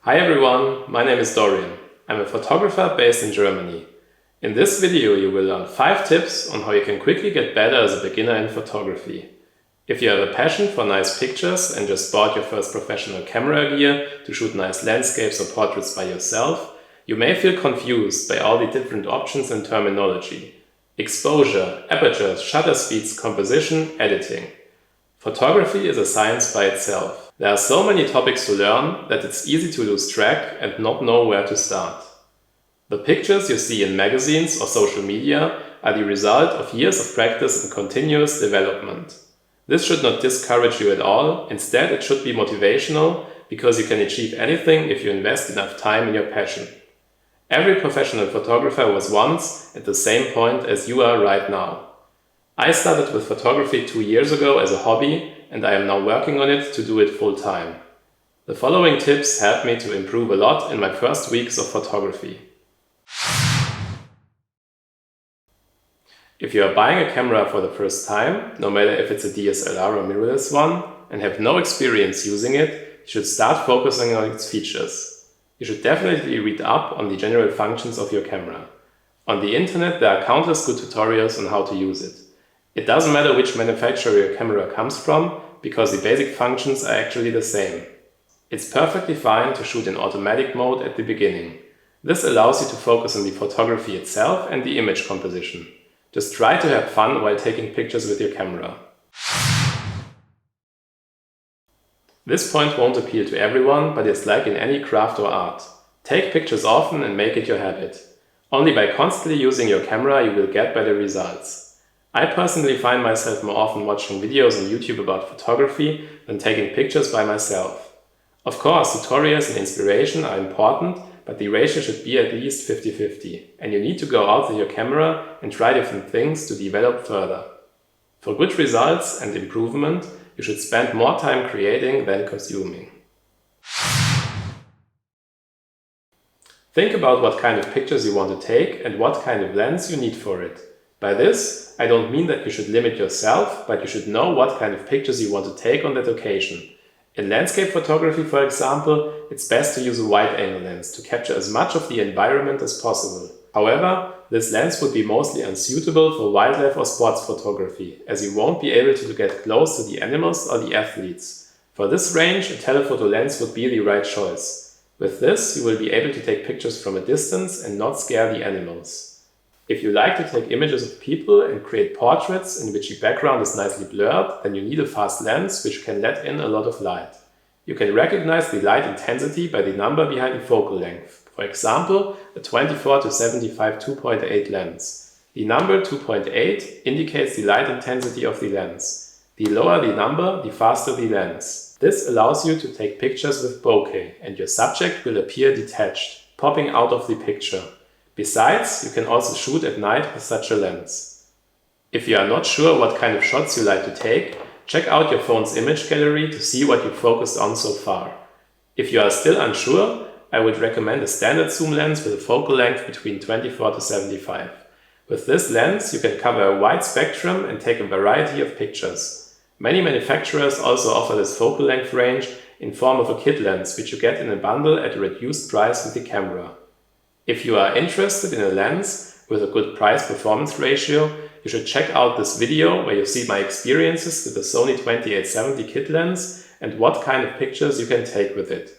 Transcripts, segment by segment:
Hi everyone, my name is Dorian. I'm a photographer based in Germany. In this video you will learn 5 tips on how you can quickly get better as a beginner in photography. If you have a passion for nice pictures and just bought your first professional camera gear to shoot nice landscapes or portraits by yourself, you may feel confused by all the different options and terminology. Exposure, apertures, shutter speeds, composition, editing. Photography is a science by itself. There are so many topics to learn that it's easy to lose track and not know where to start. The pictures you see in magazines or social media are the result of years of practice and continuous development. This should not discourage you at all, instead it should be motivational because you can achieve anything if you invest enough time in your passion. Every professional photographer was once at the same point as you are right now. I started with photography 2 years ago as a hobby and I am now working on it to do it full time. The following tips helped me to improve a lot in my first weeks of photography. If you are buying a camera for the first time, no matter if it's a DSLR or mirrorless one, and have no experience using it, you should start focusing on its features. You should definitely read up on the general functions of your camera. On the internet there are countless good tutorials on how to use it. It doesn't matter which manufacturer your camera comes from, because the basic functions are actually the same. It's perfectly fine to shoot in automatic mode at the beginning. This allows you to focus on the photography itself and the image composition. Just try to have fun while taking pictures with your camera. This point won't appeal to everyone, but it's like in any craft or art. Take pictures often and make it your habit. Only by constantly using your camera you will get better results. I personally find myself more often watching videos on YouTube about photography than taking pictures by myself. Of course, tutorials and inspiration are important, but the ratio should be at least 50-50, and you need to go out with your camera and try different things to develop further. For good results and improvement, you should spend more time creating than consuming. Think about what kind of pictures you want to take and what kind of lens you need for it. By this, I don't mean that you should limit yourself, but you should know what kind of pictures you want to take on that occasion. In landscape photography, for example, it's best to use a wide-angle lens to capture as much of the environment as possible. However, this lens would be mostly unsuitable for wildlife or sports photography, as you won't be able to get close to the animals or the athletes. For this range, a telephoto lens would be the right choice. With this, you will be able to take pictures from a distance and not scare the animals. If you like to take images of people and create portraits in which the background is nicely blurred, then you need a fast lens which can let in a lot of light. You can recognize the light intensity by the number behind the focal length. For example, a 24-75 2.8 lens. The number 2.8 indicates the light intensity of the lens. The lower the number, the faster the lens. This allows you to take pictures with bokeh, and your subject will appear detached, popping out of the picture. Besides, you can also shoot at night with such a lens. If you are not sure what kind of shots you like to take, check out your phone's image gallery to see what you focused on so far. If you are still unsure, I would recommend a standard zoom lens with a focal length between 24-75. With this lens, you can cover a wide spectrum and take a variety of pictures. Many manufacturers also offer this focal length range in form of a kit lens, which you get in a bundle at a reduced price with the camera. If you are interested in a lens with a good price-performance ratio, you should check out this video where you see my experiences with the Sony 2870 kit lens and what kind of pictures you can take with it.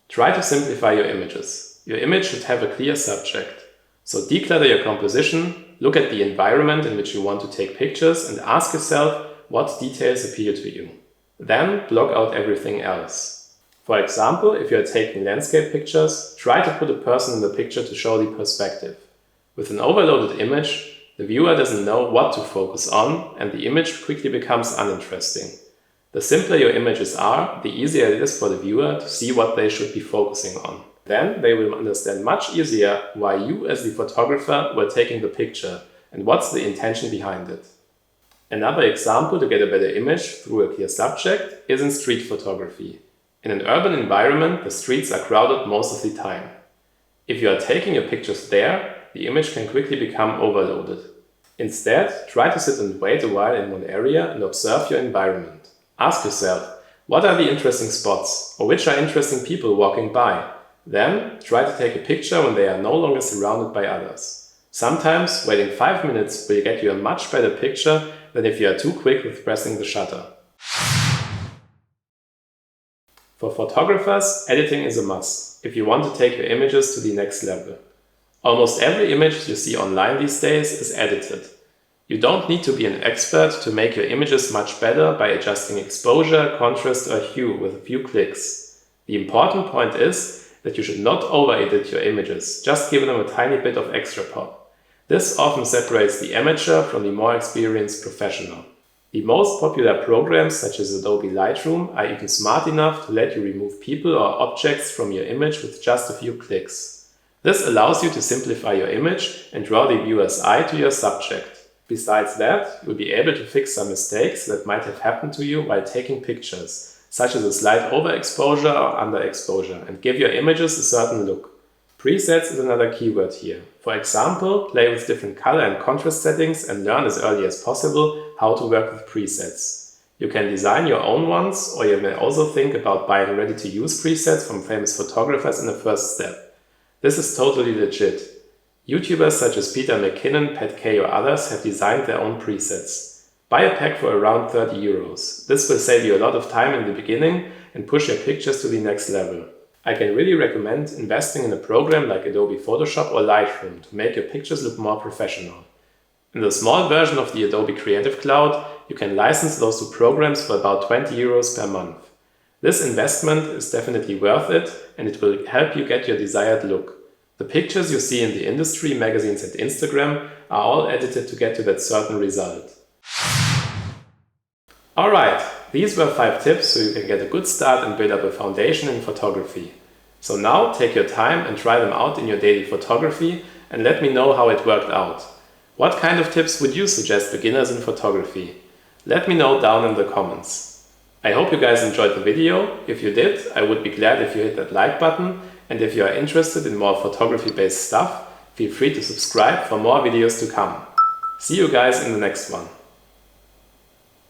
Try to simplify your images. Your image should have a clear subject. So declutter your composition, look at the environment in which you want to take pictures and ask yourself what details appeal to you. Then block out everything else. For example, if you are taking landscape pictures, try to put a person in the picture to show the perspective. With an overloaded image, the viewer doesn't know what to focus on and the image quickly becomes uninteresting. The simpler your images are, the easier it is for the viewer to see what they should be focusing on. Then they will understand much easier why you as the photographer were taking the picture and what's the intention behind it. Another example to get a better image through a clear subject is in street photography. In an urban environment, the streets are crowded most of the time. If you are taking your pictures there, the image can quickly become overloaded. Instead, try to sit and wait a while in one area and observe your environment. Ask yourself, What are the interesting spots, or which are interesting people walking by? Then, try to take a picture when they are no longer surrounded by others. Sometimes, waiting 5 minutes will get you a much better picture than if you are too quick with pressing the shutter. For photographers, editing is a must if you want to take your images to the next level. Almost every image you see online these days is edited. You don't need to be an expert to make your images much better by adjusting exposure, contrast or hue with a few clicks. The important point is that you should not over-edit your images, just give them a tiny bit of extra pop. This often separates the amateur from the more experienced professional. The most popular programs such as Adobe Lightroom are even smart enough to let you remove people or objects from your image with just a few clicks. This allows you to simplify your image and draw the viewer's eye to your subject. Besides that, you'll be able to fix some mistakes that might have happened to you while taking pictures, such as a slight overexposure or underexposure, and give your images a certain look. Presets is another keyword here. For example, play with different color and contrast settings and learn as early as possible how to work with presets. You can design your own ones, or you may also think about buying ready-to-use presets from famous photographers in the first step. This is totally legit. YouTubers such as Peter McKinnon, Pat Kay or others have designed their own presets. Buy a pack for around €30. This will save you a lot of time in the beginning and push your pictures to the next level. I can really recommend investing in a program like Adobe Photoshop or Lightroom to make your pictures look more professional. In the small version of the Adobe Creative Cloud, you can license those two programs for about €20 per month. This investment is definitely worth it, and it will help you get your desired look. The pictures you see in the industry, magazines and Instagram are all edited to get to that certain result. Alright, these were 5 tips so you can get a good start and build up a foundation in photography. So now take your time and try them out in your daily photography and let me know how it worked out. What kind of tips would you suggest beginners in photography? Let me know down in the comments. I hope you guys enjoyed the video. If you did, I would be glad if you hit that like button, and if you are interested in more photography based stuff, feel free to subscribe for more videos to come. See you guys in the next one.